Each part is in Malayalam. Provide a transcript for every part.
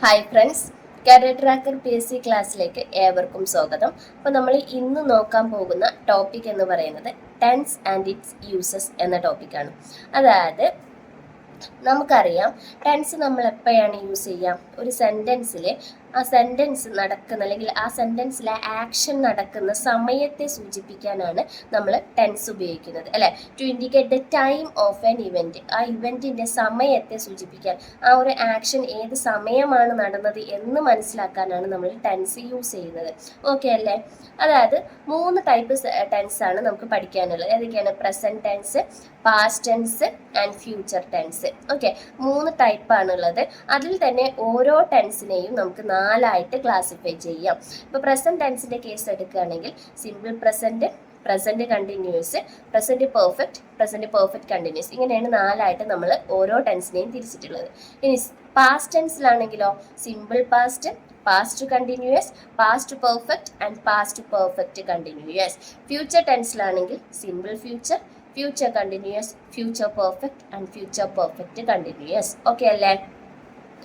Hi friends, career tracker PSC ക്ലാസ്സിലേക്ക് ഏവർക്കും സ്വാഗതം. അപ്പോൾ നമ്മൾ ഇന്ന് നോക്കാൻ പോകുന്ന ടോപ്പിക് എന്ന് പറയുന്നത് ടെൻസ് ആൻഡ് ഇറ്റ്സ് യൂസസ് എന്ന ടോപ്പിക്കാണ്. അതായത് നമുക്കറിയാം ടെൻസ് നമ്മൾ എപ്പോഴാണ് യൂസ് ചെയ്യുക? ഒരു സെൻറ്റൻസിൽ ആ സെൻറ്റൻസ് നടക്കുന്ന അല്ലെങ്കിൽ ആ സെൻറ്റൻസിലെ ആക്ഷൻ നടക്കുന്ന സമയത്തെ സൂചിപ്പിക്കാനാണ് നമ്മൾ ടെൻസ് ഉപയോഗിക്കുന്നത്, അല്ലേ? To indicate the time of an event, ആ ഇവൻറ്റിൻ്റെ സമയത്തെ സൂചിപ്പിക്കാൻ, ആ ഒരു ആക്ഷൻ ഏത് സമയമാണ് നടന്നത് എന്ന് മനസ്സിലാക്കാനാണ് നമ്മൾ ടെൻസ് യൂസ് ചെയ്യുന്നത്. ഓക്കെ അല്ലേ? അതായത് 3 ടൈപ്പ് ടെൻസ് ആണ് നമുക്ക് പഠിക്കാനുള്ളത്. ഏതൊക്കെയാണ്? Present tense, past tense and future tense. Okay, 3 ടൈപ്പാണുള്ളത്. അതിൽ തന്നെ ഓരോ ടെൻസിനെയും നമുക്ക് 4ആയിട്ട് ക്ലാസിഫൈ ചെയ്യാം. ഇപ്പോൾ പ്രസൻറ്റ് ടെൻസിൻ്റെ കേസ് എടുക്കുകയാണെങ്കിൽ simple present, present continuous, present perfect continuous, ഇങ്ങനെയാണ് 4ആയിട്ട് നമ്മൾ ഓരോ ടെൻസിനെയും തിരിച്ചിട്ടുള്ളത്. ഇനി പാസ്റ്റ് ടെൻസിലാണെങ്കിലോ simple past, past continuous, past perfect and past perfect continuous. Future ടെൻസിലാണെങ്കിൽ simple future, future continuous, future perfect and future perfect continuous. Okay അല്ലേ?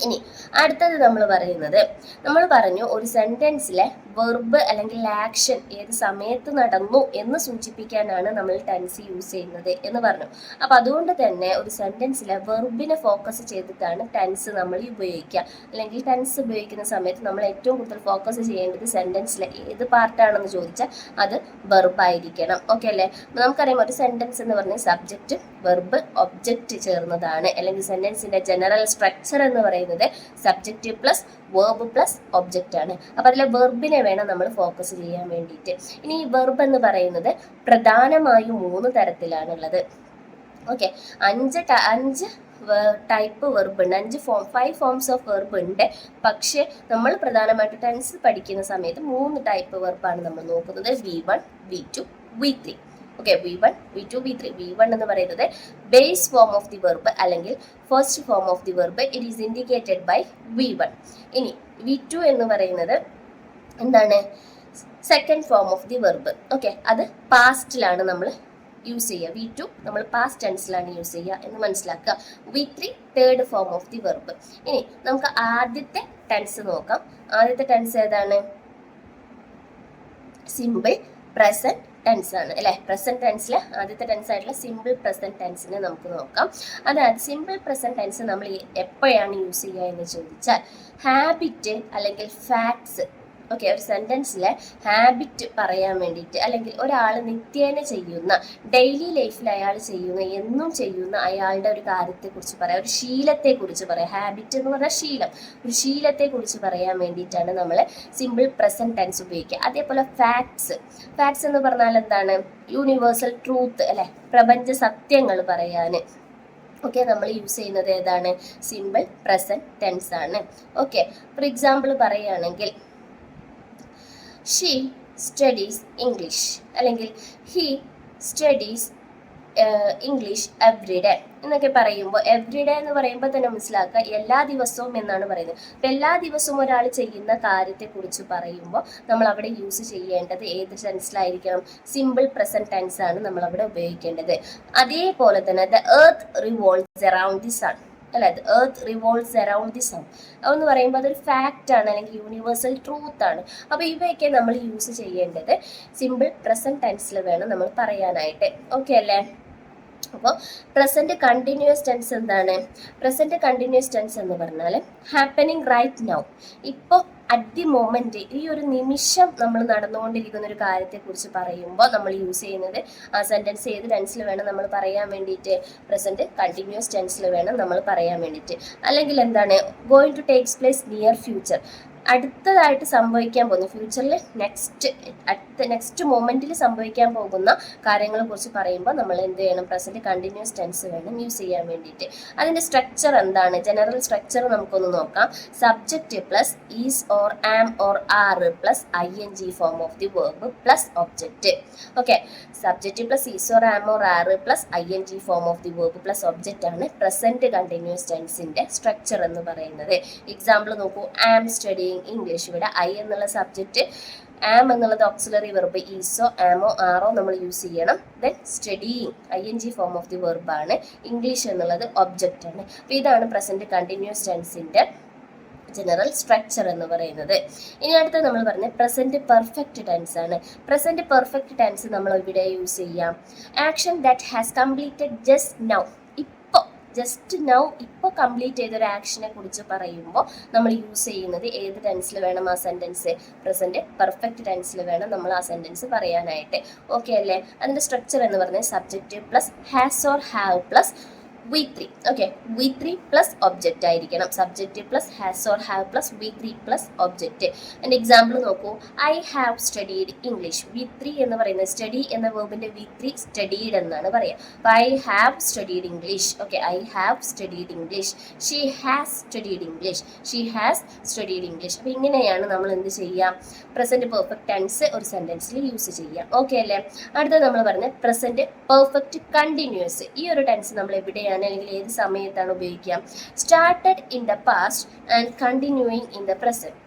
ഇനി അടുത്തത് നമ്മൾ പറഞ്ഞു ഒരു സെൻറ്റൻസിലെ വെർബ് അല്ലെങ്കിൽ ആക്ഷൻ ഏത് സമയത്ത് നടന്നു എന്ന് സൂചിപ്പിക്കാനാണ് നമ്മൾ ടെൻസ് യൂസ് ചെയ്യുന്നത് എന്ന് പറഞ്ഞു. അപ്പം അതുകൊണ്ട് തന്നെ ഒരു സെൻറ്റൻസിലെ വെർബിനെ ഫോക്കസ് ചെയ്തിട്ടാണ് ടെൻസ് നമ്മൾ ഉപയോഗിക്കുക. അല്ലെങ്കിൽ ടെൻസ് ഉപയോഗിക്കുന്ന സമയത്ത് നമ്മൾ ഏറ്റവും കൂടുതൽ ഫോക്കസ് ചെയ്യേണ്ടത് സെൻറ്റൻസിലെ ഏത് പാർട്ടാണെന്ന് ചോദിച്ചാൽ അത് വെർബായിരിക്കണം. ഓക്കെ അല്ലേ? നമുക്കറിയാം ഒരു സെൻറ്റൻസ് എന്ന് പറഞ്ഞാൽ സബ്ജക്റ്റ്, വെർബ്, ഒബ്ജക്റ്റ് ചേർന്നതാണ്. അല്ലെങ്കിൽ സെൻറ്റൻസിൻ്റെ ജനറൽ സ്ട്രക്ചർ എന്ന് പറയുന്നത് subject plus verb plus object ആണ്. അപ്പം അതിലെ വെർബിനെ വേണം നമ്മൾ ഫോക്കസ് ചെയ്യാൻ വേണ്ടിയിട്ട്. ഇനി ഈ വെർബ് എന്ന് പറയുന്നത് പ്രധാനമായും 3 തരത്തിലാണുള്ളത്. ഓക്കെ, 5 ടൈപ്പ് വെർബ് ഉണ്ട്, 5 ഫോംസ് ഓഫ് വെർബ് ഉണ്ട്. പക്ഷേ നമ്മൾ പ്രധാനമായിട്ട് ടെൻസ് പഠിക്കുന്ന സമയത്ത് 3 ടൈപ്പ് വെർബാണ് നമ്മൾ നോക്കുന്നത്: V1, V2, V3. Okay, V1, V2, V3. V1 എന്ന് പറയുന്നത് base form of the verb അല്ലെങ്കിൽ first form of the verb. It is indicated by V1. ഇനി V2 എന്ന് പറയുന്നത് എന്താണ്? Second form of the verb. Okay, അത് പാസ്റ്റിലാണ് നമ്മൾ യൂസ് ചെയ്യുക. V2 നമ്മൾ പാസ്റ്റ് ടെൻസിലാണ് യൂസ് ചെയ്യുക എന്ന് മനസ്സിലാക്കുക. V3 third form of the verb. ഇനി നമുക്ക് ആദ്യത്തെ ടെൻസ് നോക്കാം. ആദ്യത്തെ ടെൻസ് ഏതാണ്? സിമ്പിൾ പ്രസന്റ് ടെൻസ് ആണ്, അല്ലേ? പ്രസന്റ് ടെൻസിലെ ആദ്യത്തെ ടെൻസ് ആയിട്ടുള്ള സിമ്പിൾ പ്രസന്റ് ടെൻസിനെ നമുക്ക് നോക്കാം. അതായത് സിമ്പിൾ പ്രസന്റ് ടെൻസ് നമ്മൾ എപ്പോഴാണ് യൂസ് ചെയ്യുക എന്ന് ചോദിച്ചാൽ ഹാബിറ്റ് അല്ലെങ്കിൽ ഫാക്ട്സ്. ഓക്കെ, ഒരു സെൻറ്റൻസിലെ ഹാബിറ്റ് പറയാൻ വേണ്ടിയിട്ട്, അല്ലെങ്കിൽ ഒരാൾ നിത്യേന ചെയ്യുന്ന, ഡെയിലി ലൈഫിൽ അയാൾ ചെയ്യുന്ന, എന്നും ചെയ്യുന്ന അയാളുടെ ഒരു കാര്യത്തെക്കുറിച്ച് പറയാം, ഒരു ശീലത്തെക്കുറിച്ച് പറയാം. ഹാബിറ്റ് എന്ന് പറഞ്ഞാൽ ശീലം, ഒരു ശീലത്തെക്കുറിച്ച് പറയാൻ വേണ്ടിയിട്ടാണ് നമ്മൾ സിമ്പിൾ പ്രസന്റ് ടെൻസ് ഉപയോഗിക്കുക. അതേപോലെ ഫാക്ട്സ് എന്ന് പറഞ്ഞാൽ എന്താണ്? യൂണിവേഴ്സൽ ട്രൂത്ത്, അല്ലെ? പ്രപഞ്ച സത്യങ്ങൾ പറയാൻ ഓക്കെ നമ്മൾ യൂസ് ചെയ്യുന്നത് ഏതാണ്? സിമ്പിൾ പ്രസന്റ് ടെൻസ് ആണ്. ഓക്കെ, ഫോർ എക്സാമ്പിൾ പറയുകയാണെങ്കിൽ ഷീ സ്റ്റഡീസ് ഇംഗ്ലീഷ്, അല്ലെങ്കിൽ he studies English every day എന്നൊക്കെ പറയുമ്പോൾ, എവ്രി ഡേ എന്ന് പറയുമ്പോൾ തന്നെ മനസ്സിലാക്കുക എല്ലാ ദിവസവും എന്നാണ് പറയുന്നത്. അപ്പം എല്ലാ ദിവസവും ഒരാൾ ചെയ്യുന്ന കാര്യത്തെക്കുറിച്ച് പറയുമ്പോൾ നമ്മൾ അവിടെ യൂസ് ചെയ്യേണ്ടത് ഏത് ടെൻസിലായിരിക്കണം? സിമ്പിൾ പ്രസന്റ് ടെൻസ് ആണ് നമ്മൾ അവിടെ ഉപയോഗിക്കേണ്ടത്. അതേപോലെ തന്നെ the earth revolves around the sun, അല്ലെ? The earth revolves around the sun എന്ന് പറയുമ്പോൾ അതൊരു ഫാക്റ്റ് ആണ്, അല്ലെങ്കിൽ യൂണിവേഴ്സൽ ട്രൂത്ത് ആണ്. അപ്പോൾ ഇവയൊക്കെ നമ്മൾ യൂസ് ചെയ്യേണ്ടത് സിമ്പിൾ പ്രസന്റ് ടെൻസിൽ വേണം നമ്മൾ പറയാനായിട്ട്. ഓക്കെ അല്ലേ? അപ്പോൾ പ്രസന്റ് കണ്ടിന്യൂസ് ടെൻസ് എന്താണ്? പ്രസന്റ് കണ്ടിന്യൂസ് ടെൻസ് എന്ന് പറഞ്ഞാൽ ഹാപ്പനിങ് റൈറ്റ് നൗ, ഇപ്പോൾ അറ്റ് ദി മൊമെന്റ്, ഈ ഒരു നിമിഷം നമ്മൾ നടന്നുകൊണ്ടിരിക്കുന്ന ഒരു കാര്യത്തെക്കുറിച്ച് പറയുമ്പോൾ നമ്മൾ യൂസ് ചെയ്യുന്നത് ആ സെൻറ്റൻസ് ഏത് ടെൻസിൽ വേണം നമ്മൾ പറയാൻ വേണ്ടിയിട്ട്? പ്രസന്റ് കണ്ടിന്യൂസ് ടെൻസിൽ വേണം നമ്മൾ പറയാൻ വേണ്ടിയിട്ട്. അല്ലെങ്കിൽ എന്താണ്? Going to takes place near future, അടുത്തതായിട്ട് സംഭവിക്കാൻ പോകുന്ന, ഫ്യൂച്ചറിൽ നെക്സ്റ്റ് മൊമെന്റിൽ സംഭവിക്കാൻ പോകുന്ന കാര്യങ്ങളെ കുറിച്ച് പറയുമ്പോൾ നമ്മൾ എന്ത് ചെയ്യണം? പ്രസന്റ് കണ്ടിന്യൂസ് ടെൻസ് വേണം യൂസ് ചെയ്യാൻ വേണ്ടിയിട്ട്. അതിന്റെ സ്ട്രക്ചർ എന്താണ്? ജനറൽ സ്ട്രക്ചർ നമുക്കൊന്ന് നോക്കാം. Subject plus is or am or are plus ING form of the verb plus object. Okay, subject plus is or am or are plus ING form of the verb plus object ആണ് പ്രസന്റ് കണ്ടിന്യൂസ് ടെൻസിന്റെ സ്ട്രക്ചർ എന്ന് പറയുന്നത്. എക്സാമ്പിൾ നോക്കൂ. ആം സ്റ്റഡിങ് ഇംഗ്ലീഷ്, ഇവിടെ I എന്നുള്ള സബ്ജക്റ്റ്, ആം എന്നുള്ളത് ഓക്സിലറി വെർബ്, ഈസോ ആമോ ആറോ നമ്മൾ യൂസ് ചെയ്യണം. Then studying ING form of the വെർബാണ്. ഇംഗ്ലീഷ് എന്നുള്ളത് ഒബ്ജക്റ്റ് ആണ്. അപ്പോൾ ഇതാണ് പ്രസന്റ് കണ്ടിന്യൂസ് ടെൻസിന്റെ ജനറൽ സ്ട്രക്ചർ എന്ന് പറയുന്നത്. ഇനി അടുത്ത് നമ്മൾ പറഞ്ഞ പ്രസന്റ് പെർഫെക്റ്റ് ടെൻസ് ആണ്. പ്രസന്റ് പെർഫെക്റ്റ് ടെൻസ് നമ്മൾ ഇവിടെ യൂസ് ചെയ്യാം. Action that has completed just now, just now, ഇപ്പോൾ കംപ്ലീറ്റ് ചെയ്തൊരു ആക്ഷനെ കുറിച്ച് പറയുമ്പോൾ നമ്മൾ യൂസ് ചെയ്യുന്നത് ഏത് ടെൻസിൽ വേണം ആ സെൻറ്റൻസ്? പ്രസന്റ് പെർഫെക്റ്റ് ടെൻസിൽ വേണം നമ്മൾ ആ സെൻറ്റൻസ് പറയാനായിട്ട്. ഓക്കെ അല്ലേ? അതിൻ്റെ സ്ട്രക്ചർ എന്ന് പറഞ്ഞാൽ subject plus has or have plus V3. Okay, V3 plus object ആയിരിക്കണം. Subject plus has or have plus V3 plus object. എൻ്റെ എക്സാമ്പിൾ നോക്കൂ. I have studied English. V3 എന്ന് പറയുന്നത് സ്റ്റഡി എന്ന വേർബിൻ്റെ V3 സ്റ്റഡീഡ് എന്നാണ് പറയുക. അപ്പോൾ I have studied English. Okay, I have studied English. She has studied English. She has studied English. അപ്പോൾ ഇങ്ങനെയാണ് നമ്മൾ എന്ത് ചെയ്യാം? പ്രസന്റ് പെർഫെക്റ്റ് ടെൻസ് ഒരു സെൻറ്റൻസിൽ യൂസ് ചെയ്യാം. ഓക്കെ അല്ലേ? അടുത്തത് നമ്മൾ പറഞ്ഞ പ്രസന്റ് പെർഫെക്റ്റ് കണ്ടിന്യൂസ്. ഈ ഒരു ടെൻസ് നമ്മൾ എവിടെയാണ് അല്ലെങ്കിൽ ഏത് സമയത്താണ് ഉപയോഗിക്കുക? Started in the past and continuing in the present.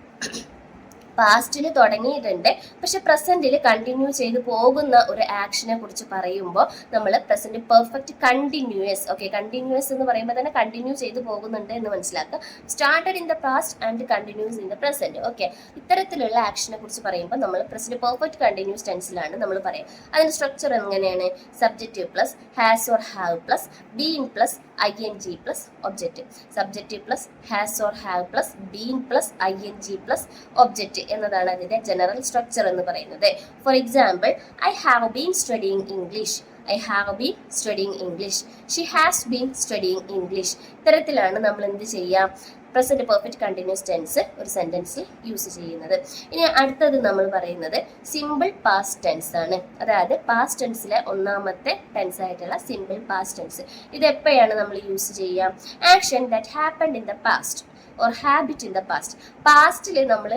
പാസ്റ്റിൽ തുടങ്ങിയിട്ടുണ്ട്, പക്ഷെ പ്രസന്റിൽ കണ്ടിന്യൂ ചെയ്ത് പോകുന്ന ഒരു ആക്ഷനെ കുറിച്ച് പറയുമ്പോൾ നമ്മൾ present perfect continuous. Okay, continuous എന്ന് പറയുമ്പോൾ തന്നെ കണ്ടിന്യൂ ചെയ്ത് പോകുന്നുണ്ട് എന്ന് മനസ്സിലാക്കുക. Started in the past and continuous in the present. Okay, ഇത്തരത്തിലുള്ള ആക്ഷനെ കുറിച്ച് പറയുമ്പോൾ നമ്മൾ പ്രസന്റ് പെർഫെക്റ്റ് കണ്ടിന്യൂസ് ടെൻസിലാണ് നമ്മൾ പറയുക. അതിന്റെ സ്ട്രക്ചർ എങ്ങനെയാണ്? Subjective plus has or have plus been plus ing plus object. Subjective plus has or have plus been plus ing plus object എന്നതാണ് അതിന്റെ ജനറൽ സ്ട്രക്ചർ എന്ന് പറയുന്നത്. For example, I have been studying English. I have been studying English. She has been studying English. ഇത്തരത്തിലാണ് നമ്മൾ എന്ത് ചെയ്യുക? പ്രസന്റ് പെർഫെക്റ്റ് കണ്ടിന്യൂസ് ടെൻസ് ഒരു സെന്റൻസിൽ യൂസ് ചെയ്യുന്നത്. ഇനി അടുത്തത് നമ്മൾ പറയുന്നത് സിമ്പിൾ പാസ്റ്റ് ടെൻസ് ആണ്. അതായത് പാസ്റ്റ് ടെൻസിലെ ഒന്നാമത്തെ ടെൻസ് ആയിട്ടുള്ള സിമ്പിൾ പാസ്റ്റ് ടെൻസ്. ഇത് എപ്പോഴാണ് നമ്മൾ യൂസ് ചെയ്യുക? Action that happened in the past or habit in the past. പാസ്റ്റിൽ നമ്മൾ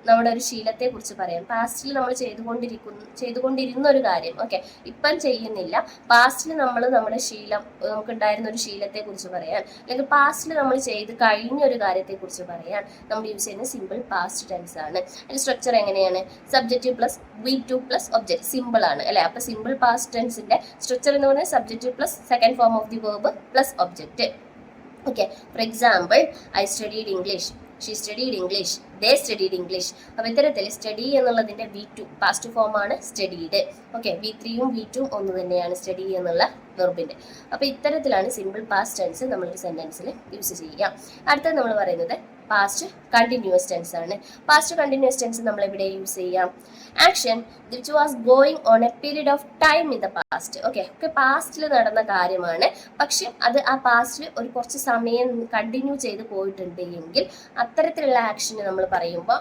നമ്മുടെ ഒരു ശീലത്തെ കുറിച്ച് പറയാം. പാസ്റ്റിൽ നമ്മൾ ചെയ്തുകൊണ്ടിരുന്ന ഒരു കാര്യം, ഓക്കെ, ഇപ്പം ചെയ്യുന്നില്ല. പാസ്റ്റിൽ നമ്മൾ നമ്മുടെ ശീലം, നമുക്കുണ്ടായിരുന്ന ഒരു ശീലത്തെ കുറിച്ച് പറയാൻ, അല്ലെങ്കിൽ പാസ്റ്റിൽ നമ്മൾ ചെയ്ത് കഴിഞ്ഞ ഒരു കാര്യത്തെ കുറിച്ച് പറയാൻ നമ്മൾ യൂസ് ചെയ്യുന്ന സിമ്പിൾ പാസ്റ്റ് ടെൻസ് ആണ്. അതിന്റെ സ്ട്രക്ചർ എങ്ങനെയാണ്? Subjective plus V2 plus object. Simple ആണ് അല്ലെ? അപ്പൊ സിമ്പിൾ പാസ്റ്റ് ടെൻസിന്റെ സ്ട്രക്ചർ എന്ന് പറഞ്ഞാൽ subjective plus second form of the verb plus object. Okay, for example, I studied English. She studied English. They studied English. അപ്പോൾ ഇത്തരത്തിൽ സ്റ്റഡി എന്നുള്ളതിന്റെ V2 പാസ്റ്റ് ഫോം ആണ് സ്റ്റഡീഡ്. ഓക്കെ, V3യും V2യും ഒന്ന് തന്നെയാണ് സ്റ്റഡി എന്നുള്ള വെർബിന്റെ. അപ്പോൾ ഇത്തരത്തിലാണ് സിമ്പിൾ പാസ്റ്റ് ടെൻസ് നമ്മളൊരു സെന്റൻസിൽ യൂസ് ചെയ്യുക. അടുത്തത് നമ്മൾ പറയുന്നത് പാസ്റ്റ് കണ്ടിന്യൂസ് ടെൻസ് ആണ്. പാസ്റ്റ് കണ്ടിന്യൂസ് ടെൻസ് നമ്മൾ എവിടെ യൂസ് ചെയ്യാം? Action which was going on a period of time in the past. Okay, പാസ്റ്റിൽ നടന്ന കാര്യമാണ്, പക്ഷെ അത് ആ പാസ്റ്റിൽ ഒരു കുറച്ച് സമയം കണ്ടിന്യൂ ചെയ്ത് പോയിട്ടുണ്ട് എങ്കിൽ അത്തരത്തിലുള്ള ആക്ഷന് നമ്മൾ പറയുമ്പോൾ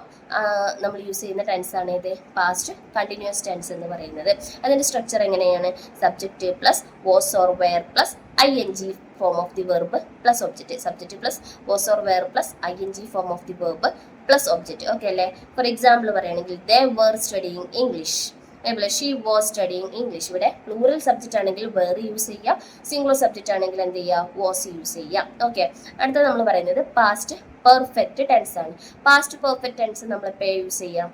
നമ്മൾ യൂസ് ചെയ്യുന്ന ടെൻസ് ആണ് ഇത് പാസ്റ്റ് കണ്ടിന്യൂസ് ടെൻസ് എന്ന് പറയുന്നത്. അതിന്റെ സ്ട്രക്ചർ എങ്ങനെയാണ്? Subject plus was or were plus ing form of the verb plus object. Subject plus was or were plus ing form of the verb plus object. Okay അല്ലേ? ഫോർ എക്സാമ്പിൾ പറയുകയാണെങ്കിൽ they were studying English. അതേപോലെ she was studying English. ഇവിടെ പ്ലൂറൽ സബ്ജക്റ്റ് ആണെങ്കിൽ were യൂസ് ചെയ്യാം, സിംഗുലർ സബ്ജക്റ്റ് ആണെങ്കിൽ എന്ത് ചെയ്യാം? was യൂസ് ചെയ്യാം. ഓക്കെ, അടുത്തത് നമ്മൾ പറയുന്നത് പാസ്റ്റ് പെർഫെക്റ്റ് ടെൻസ് ആണ്. പാസ്റ്റ് പെർഫെക്റ്റ് ടെൻസ് നമ്മൾ എപ്പോഴും യൂസ് ചെയ്യാം?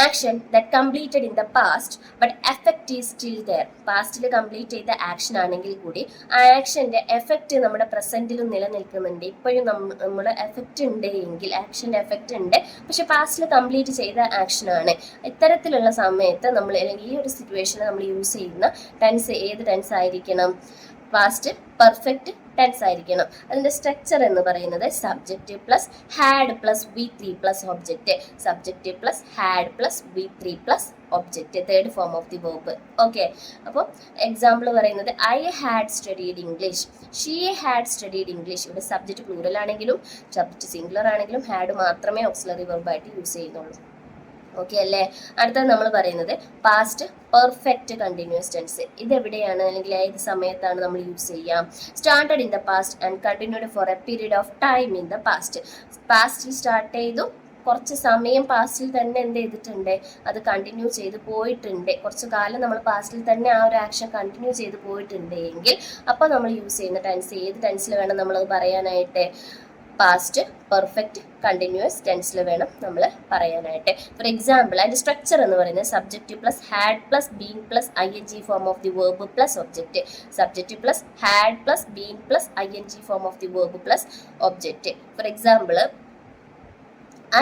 Action that completed in the past but effect is still there. പാസ്റ്റിൽ കംപ്ലീറ്റ് ചെയ്ത ആക്ഷൻ ആണെങ്കിൽ കൂടി ആ ആക്ഷന്റെ എഫക്റ്റ് നമ്മുടെ പ്രസന്റിലും നിലനിൽക്കുന്നുണ്ട്. ഇപ്പോഴും നമ്മുടെ എഫക്റ്റ് ഉണ്ട് എങ്കിൽ, ആക്ഷന്റെ എഫക്റ്റ് ഉണ്ട്, പക്ഷെ പാസ്റ്റിൽ കംപ്ലീറ്റ് ചെയ്ത ആക്ഷൻ ആണ്. ഇത്തരത്തിലുള്ള സമയത്ത് നമ്മൾ, അല്ലെങ്കിൽ ഈ ഒരു സിറ്റുവേഷനിൽ നമ്മൾ യൂസ് ചെയ്യുന്ന ടെൻസ് ഏത് ടെൻസ് ആയിരിക്കണം? പാസ്റ്റ് പെർഫെക്റ്റ് ടെൻസ് ആയിരിക്കണം. അതിന്റെ സ്ട്രക്ചർ എന്ന് പറയുന്നത് subject plus had plus V3 plus object. Subject plus had plus V3 plus object, third form of the verb. Okay, അപ്പോൾ എക്സാമ്പിൾ പറയുന്നത് I had studied English. She had studied English. ഇവിടെ സബ്ജക്റ്റ് പ്ലൂറൽ ആണെങ്കിലും സബ്ജക്റ്റ് സിംഗുലർ ആണെങ്കിലും ഹാഡ് മാത്രമേ ഓക്സിലറി വെർബായിട്ട് യൂസ് ചെയ്യുന്നുള്ളൂ. ഓക്കെ അല്ലേ? അടുത്തത് നമ്മൾ പറയുന്നത് പാസ്റ്റ് പെർഫെക്റ്റ് കണ്ടിന്യൂസ് ടെൻസ്. ഇതെവിടെയാണ്, അല്ലെങ്കിൽ ഏത് സമയത്താണ് നമ്മൾ യൂസ് ചെയ്യാം? Started in the past and continued four a period of time in the past. പാസ്റ്റിൽ സ്റ്റാർട്ട് ചെയ്തു, കുറച്ച് സമയം പാസ്റ്റിൽ തന്നെ എന്ത് ചെയ്തിട്ടുണ്ട്? അത് കണ്ടിന്യൂ ചെയ്ത് പോയിട്ടുണ്ട്. കുറച്ച് കാലം നമ്മൾ പാസ്റ്റിൽ തന്നെ ആ ഒരു ആക്ഷൻ കണ്ടിന്യൂ ചെയ്ത് പോയിട്ടുണ്ട് എങ്കിൽ അപ്പോൾ നമ്മൾ യൂസ് ചെയ്യുന്ന ടെൻസ് ഏത് ടെൻസിൽ വേണം നമ്മളത് പറയാനായിട്ട്? പാസ്റ്റ് പെർഫെക്റ്റ് കണ്ടിന്യൂസ് ടെൻസിൽ വേണം നമ്മൾ പറയാനായിട്ട്. ഫോർ എക്സാമ്പിൾ, അതിന്റെ സ്ട്രക്ചർ എന്ന് പറയുന്നത് subject plus had plus been plus ing form of the verb plus object. Subject plus had plus been plus ing form of the verb plus object. For example,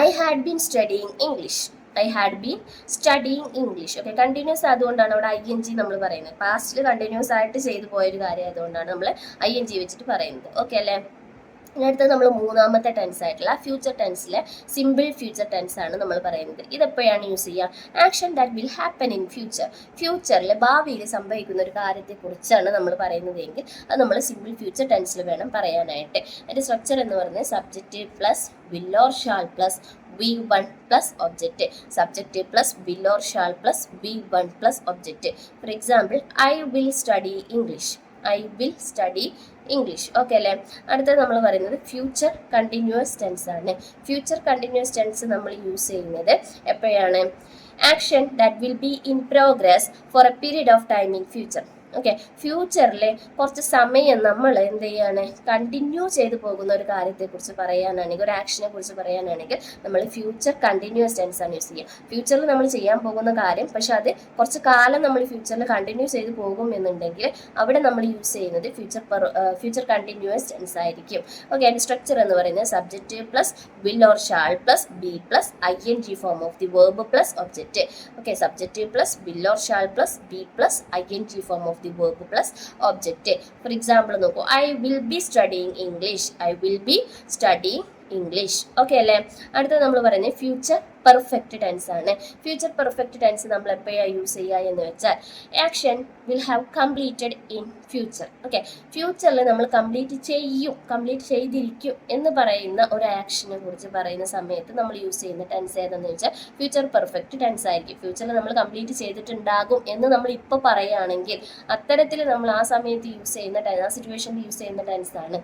I had been studying English. I had been studying English. Okay, continuous ആയതുകൊണ്ടാണ് അവിടെ ING നമ്മൾ പറയുന്നത്. പാസ്റ്റിൽ കണ്ടിന്യൂസ് ആയിട്ട് ചെയ്തു പോയൊരു കാര്യം ആയതുകൊണ്ടാണ് നമ്മൾ ING വെച്ചിട്ട് പറയുന്നത്. ഓക്കെ അല്ലേ? അടുത്തത് നമ്മൾ മൂന്നാമത്തെ ടെൻസ് ആയിട്ടുള്ള ഫ്യൂച്ചർ ടെൻസിലെ സിമ്പിൾ ഫ്യൂച്ചർ ടെൻസ് ആണ് നമ്മൾ പറയുന്നത്. ഇതെപ്പോഴാണ് യൂസ് ചെയ്യുക? Action that will happen in future. ഫ്യൂച്ചറിൽ ഭാവിയിൽ സംഭവിക്കുന്ന ഒരു കാര്യത്തെക്കുറിച്ചാണ് നമ്മൾ പറയുന്നതെങ്കിൽ അത് നമ്മൾ സിമ്പിൾ ഫ്യൂച്ചർ ടെൻസിൽ വേണം പറയാനായിട്ട്. അതിൻ്റെ സ്ട്രക്ചർ എന്ന് പറയുന്നത് subjective plus will or shall plus V1 plus object. Subjective plus will or shall plus V1 plus object. For example, I will study English. I will study English. Okay അല്ലേ? അടുത്തത് നമ്മൾ പറയുന്നത് ഫ്യൂച്ചർ കണ്ടിന്യൂസ് ടെൻസ് ആണ്. ഫ്യൂച്ചർ കണ്ടിന്യൂസ് ടെൻസ് നമ്മൾ യൂസ് ചെയ്യുന്നത് എപ്പോഴാണ്? Action that will be in progress for a period of time in future. Okay, ഫ്യൂച്ചറിൽ കുറച്ച് സമയം നമ്മൾ എന്ത് ചെയ്യാണ്? കണ്ടിന്യൂ ചെയ്ത് പോകുന്ന ഒരു കാര്യത്തെക്കുറിച്ച് പറയാനാണെങ്കിൽ, ഒരു ആക്ഷനെ കുറിച്ച് പറയാനാണെങ്കിൽ നമ്മൾ ഫ്യൂച്ചർ കണ്ടിന്യൂസ് ടെൻസ് ആണ് യൂസ് ചെയ്യുക. ഫ്യൂച്ചറിൽ നമ്മൾ ചെയ്യാൻ പോകുന്ന കാര്യം പക്ഷെ അത് കുറച്ച് കാലം നമ്മൾ ഫ്യൂച്ചറിൽ കണ്ടിന്യൂ ചെയ്ത് പോകും എന്നുണ്ടെങ്കിൽ അവിടെ നമ്മൾ യൂസ് ചെയ്യുന്നത് ഫ്യൂച്ചർ കണ്ടിന്യൂസ് ടെൻസ് ആയിരിക്കും. ഓക്കെ, അതിൻ്റെ സ്ട്രക്ചർ എന്ന് പറയുന്നത് subjective plus will or shall plus B plus ING form of the verb plus object. Okay, subjective plus will or shall plus B plus ING form of the verb plus object. For example, നോക്കൂ, I will be studying English. I will be studying English. Okay അല്ലേ? അടുത്തത് നമ്മൾ പറയുന്നത് ഫ്യൂച്ചർ പെർഫെക്റ്റ് ടെൻസ് ആണ്. ഫ്യൂച്ചർ പെർഫെക്റ്റ് ടെൻസ് നമ്മൾ എപ്പോഴാണ് യൂസ് ചെയ്യുക എന്ന് വെച്ചാൽ action will have completed in future. Okay, ഫ്യൂച്ചറിൽ നമ്മൾ കംപ്ലീറ്റ് ചെയ്തിരിക്കും എന്ന് പറയുന്ന ഒരു ആക്ഷനെ കുറിച്ച് പറയുന്ന സമയത്ത് നമ്മൾ യൂസ് ചെയ്യുന്ന ടെൻസ് ഏതെന്ന് വെച്ചാൽ ഫ്യൂച്ചർ പെർഫെക്റ്റ് ടെൻസ് ആയിരിക്കും. ഫ്യൂച്ചറിൽ നമ്മൾ കംപ്ലീറ്റ് ചെയ്തിട്ടുണ്ടാകും എന്ന് നമ്മൾ ഇപ്പോൾ പറയുകയാണെങ്കിൽ അത്തരത്തിൽ നമ്മൾ ആ സമയത്ത് യൂസ് ചെയ്യുന്ന ആ സിറ്റുവേഷനിൽ യൂസ് ചെയ്യുന്ന ടെൻസ് ആണ്.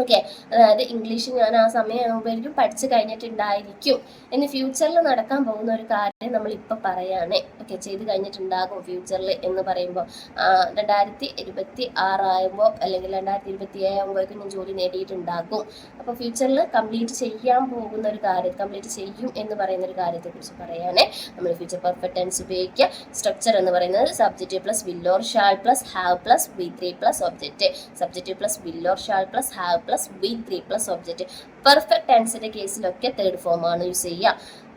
ഓക്കെ, അതായത് ഇംഗ്ലീഷ് ഞാൻ ആ സമയമാകുമ്പോഴേക്കും പഠിച്ചു കഴിഞ്ഞിട്ടുണ്ടായിരിക്കും എന്ന് ഫ്യൂച്ചറിൽ നടക്കാൻ പോകുന്ന ഒരു കാര്യം നമ്മൾ ഇപ്പം പറയാണ്. ഓക്കെ, ചെയ്ത് കഴിഞ്ഞിട്ടുണ്ടാകും ഫ്യൂച്ചറിൽ എന്ന് പറയുമ്പോൾ 2026 ആകുമ്പോൾ അല്ലെങ്കിൽ 2027 ആകുമ്പോഴേക്കും ഞാൻ ജോലി നേടിയിട്ടുണ്ടാകും. അപ്പോൾ ഫ്യൂച്ചറിൽ കംപ്ലീറ്റ് ചെയ്യാൻ പോകുന്ന ഒരു കാര്യം, കംപ്ലീറ്റ് ചെയ്യും എന്ന് പറയുന്ന ഒരു കാര്യത്തെക്കുറിച്ച് പറയാനേ നമ്മൾ ഫ്യൂച്ചർ പെർഫെക്റ്റ് ടെൻസ് ഉപയോഗിക്കുക. സ്ട്രക്ചർ എന്ന് പറയുന്നത് subjective plus will or shall plus have plus V3 plus object. Subjective plus will or shall plus have plus V3 plus object. Perfect ടെൻസിന്റെ കേസിലൊക്കെ തേർഡ് ഫോം ആണ് യൂസ് ചെയ്യുക.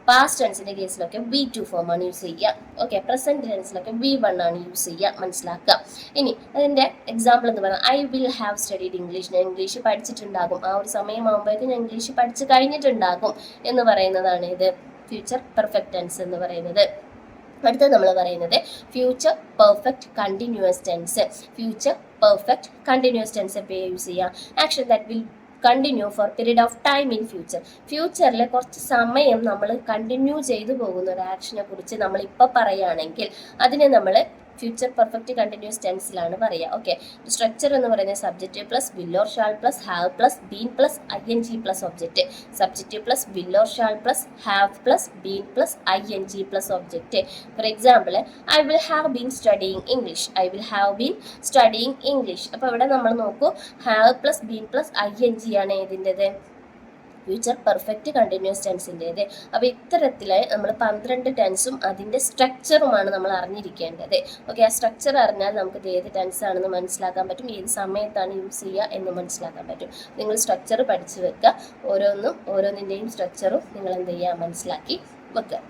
പാസ്റ്റ് ടെൻസിന്റെ കേസിലൊക്കെ V2 ഫോം ആണ് യൂസ് ചെയ്യുക. ഓക്കെ, പ്രസന്റ് ടെൻസിലൊക്കെ V1 ആണ് യൂസ് ചെയ്യുക. മനസ്സിലാക്കുക. ഇനി അതിന്റെ എക്സാമ്പിൾ എന്ന് പറഞ്ഞാൽ I will have studied English. ഞാൻ ഇംഗ്ലീഷ് പഠിച്ചിട്ടുണ്ടാകും, ആ ഒരു സമയമാകുമ്പോഴേക്കും ഞാൻ ഇംഗ്ലീഷ് പഠിച്ചു കഴിഞ്ഞിട്ടുണ്ടാകും എന്ന് പറയുന്നതാണ് ഇത് ഫ്യൂച്ചർ പെർഫെക്റ്റ് ടെൻസ് എന്ന് പറയുന്നത്. അടുത്തത് നമ്മൾ പറയുന്നത് future perfect continuous tense. Future perfect continuous tense എപ്പോഴും യൂസ് ചെയ്യാം? Action that will continue for period of time in future. ഫ്യൂച്ചറിൽ കുറച്ച് സമയം നമ്മൾ കണ്ടിന്യൂ ചെയ്തു പോകുന്ന ഒരു ആക്ഷനെ കുറിച്ച് നമ്മൾ ഇപ്പോൾ പറയുകയാണെങ്കിൽ അതിനെ നമ്മൾ ഫ്യൂച്ചർ പെർഫെക്റ്റ് കണ്ടിന്യൂസ് ടെൻസിലാണ് പറയുക. ഓക്കെ, സ്ട്രക്ചർ എന്ന് പറയുന്നത് subjective plus will or shall plus have plus been plus ING plus object. Subjective plus will or shall plus have plus been plus ING plus object. For example, I will have been studying English. I will have been studying English. അപ്പോൾ ഇവിടെ നമ്മൾ നോക്കൂ, have plus been plus ING ആണ് ഏതിൻ്റെത്? ഫ്യൂച്ചർ പെർഫെക്റ്റ് കണ്ടിന്യൂസ് ടെൻസിൻ്റേത്. അപ്പോൾ ഇത്തരത്തിൽ നമ്മൾ 12 ടെൻസും അതിൻ്റെ സ്ട്രക്ചറുമാണ് നമ്മൾ അറിഞ്ഞിരിക്കേണ്ടത്. ഓക്കെ, ആ സ്ട്രക്ചർ അറിഞ്ഞാൽ നമുക്ക് ഏത് ടെൻസ് ആണെന്ന് മനസ്സിലാക്കാൻ പറ്റും, ഏത് സമയത്താണ് യൂസ് ചെയ്യുക എന്ന് മനസ്സിലാക്കാൻ പറ്റും. നിങ്ങൾ സ്ട്രക്ചർ പഠിച്ചു വെക്കുക. ഓരോന്നിൻ്റെയും സ്ട്രക്ചറും നിങ്ങൾ എന്ത് ചെയ്യുക? മനസ്സിലാക്കി വെക്കുക.